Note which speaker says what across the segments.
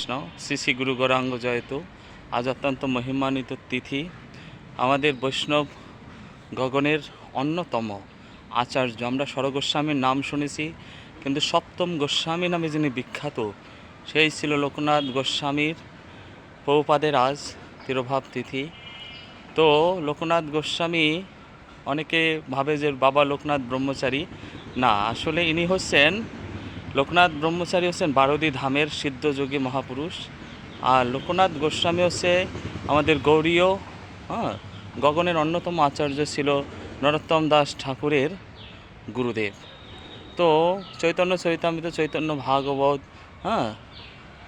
Speaker 1: কৃষ্ণ শ্রী শ্রী গুরু গৌরাঙ্গ জয়তু। আজ অত্যন্ত মহিমান্বিত তিথি। আমাদের বৈষ্ণব গগনের অন্যতম আচার্য, আমরা ষড়গোস্বামীর নাম শুনেছি, কিন্তু সপ্তম গোস্বামী নামে যিনি বিখ্যাত সেই ছিল লোকনাথ গোস্বামীর প্রভুপাদের আজ তিরোভাব তিথি। তো লোকনাথ গোস্বামী, অনেকে ভাবে যে বাবা লোকনাথ ব্রহ্মচারী। না, আসলে ইনি হচ্ছেন লোকনাথ ব্রহ্মচারী হচ্ছেন বারোদি ধামের সিদ্ধযোগী মহাপুরুষ, আর লোকনাথ গোস্বামী হচ্ছে আমাদের গৌড়ীয় গগনের অন্যতম আচার্য ছিল নরোত্তম দাস ঠাকুরের গুরুদেব। তো চৈতন্য চৈতামৃত, চৈতন্য ভাগবত,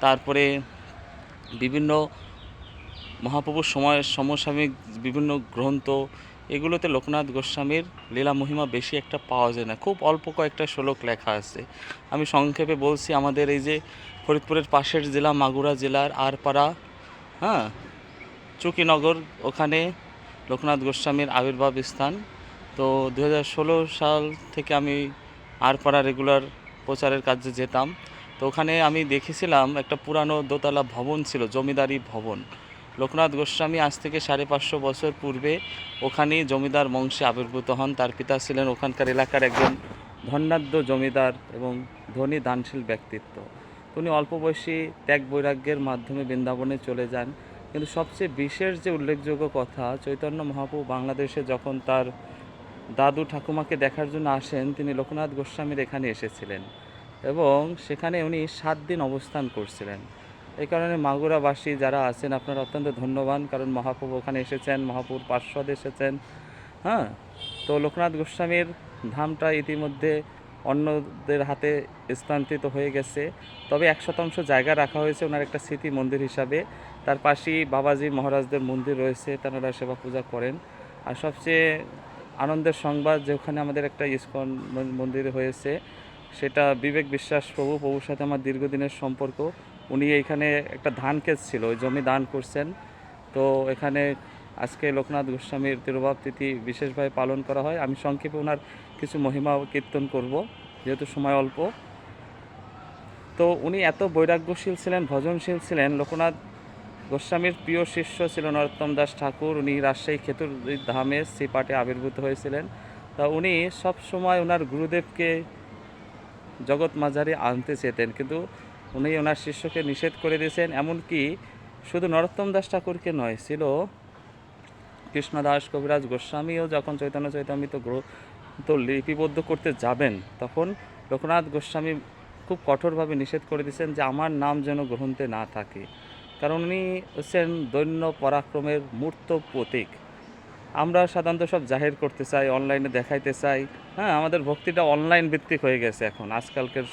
Speaker 1: তারপরে বিভিন্ন মহাপ্রভুর সমসাময়িক বিভিন্ন গ্রন্থ, এগুলোতে লোকনাথ গোস্বামীর লীলা মহিমা বেশি একটা পাওয়া যায় না, খুব অল্প কয়েকটা শ্লোক লেখা আছে। আমি সংক্ষেপে বলছি, আমাদের এই যে ফরিদপুরের পাশের জেলা মাগুরা জেলার আরপাড়া, চুকিনগর, ওখানে লোকনাথ গোস্বামীর আবির্ভাব স্থান। তো 2016 সাল থেকে আমি আরপাড়া রেগুলার প্রচারের কাজে যেতাম। তো ওখানে আমি দেখেছিলাম একটা পুরানো দোতলা ভবন ছিল, জমিদারি ভবন। লোকনাথ গোস্বামী আজ থেকে 550 বছর পূর্বে ওখানেই জমিদার বংশে আবির্ভূত হন। তার পিতা ছিলেন ওখানকার এলাকার একজন ধনাঢ্য জমিদার এবং ধনী দানশীল ব্যক্তিত্ব। উনি অল্প বয়সী ত্যাগ বৈরাগ্যের মাধ্যমে বৃন্দাবনে চলে যান। কিন্তু সবচেয়ে বিশেষ যে উল্লেখযোগ্য কথা, চৈতন্য মহাপ্রভু বাংলাদেশে যখন তার দাদু ঠাকুমাকে দেখার জন্য আসেন, তিনি লোকনাথ গোস্বামীর এখানে এসেছিলেন এবং সেখানে উনি 7 দিন অবস্থান করছিলেন। এই কারণে মাগুরাবাসী যারা আছেন, আপনারা অত্যন্ত ধন্যবান, কারণ মহাপ্রভু ওখানে এসেছেন, মহাপ্রভুর পার্শ্বদ এসেছেন। তো লোকনাথ গোস্বামীর ধামটা ইতিমধ্যে অন্যদের হাতে স্থানান্তরিত হয়ে গেছে, তবে 100% জায়গা রাখা হয়েছে ওনার একটা স্মৃতি মন্দির হিসাবে। তার পাশেই বাবাজি মহারাজদের মন্দির রয়েছে, তারা সেবা পূজা করেন। আর সবচেয়ে আনন্দের সংবাদ যে ওখানে আমাদের একটা ইস্কন মন্দির হয়েছে, সেটা বিবেক বিশ্বাস প্রভুর সাথে আমার দীর্ঘদিনের সম্পর্ক। উনি এইখানে একটা ধান ক্ষেত ছিল, ওই জমি দান করছেন। তো এখানে আজকে লোকনাথ গোস্বামীর তিরোভাব তিথি বিশেষভাবে পালন করা হয়। আমি সংক্ষেপে ওনার কিছু মহিমা কীর্তন করব, যেহেতু সময় অল্প। তো উনি এত বৈরাগ্যশীল ছিলেন, ভজনশীল ছিলেন। লোকনাথ গোস্বামীর প্রিয় শিষ্য ছিল নরোত্তম দাস ঠাকুর। উনি রাজশাহী খেতুর ধামে শ্রীপাঠে আবির্ভূত হয়েছিলেন। তা উনি সব সময় ওনার গুরুদেবকে জগৎ মাঝারি আনতে চেতেন, কিন্তু উনি ওনার শিষ্যকে নিষেধ করে দিয়েছেন। এমনকি শুধু নরোত্তম দাস ঠাকুরকে নয়, ছিল কৃষ্ণদাস কবিরাজ গোস্বামীও যখন চৈতন্য চৈতামৃত গ্রন্থ লিপিবদ্ধ করতে যাবেন, তখন লোকনাথ গোস্বামী খুব কঠোরভাবে নিষেধ করে দিয়েছেন যে আমার নাম যেন গ্রন্থে না থাকে, কারণ উনি হচ্ছেন দৈন্য পরাক্রমের মূর্ত প্রতীক। আমরা সাধারণত সব জাহির করতে চাই, অনলাইনে দেখাইতে চাই। আমাদের ভক্তিটা অনলাইন ভিত্তিক হয়ে গেছে এখন আজকালকের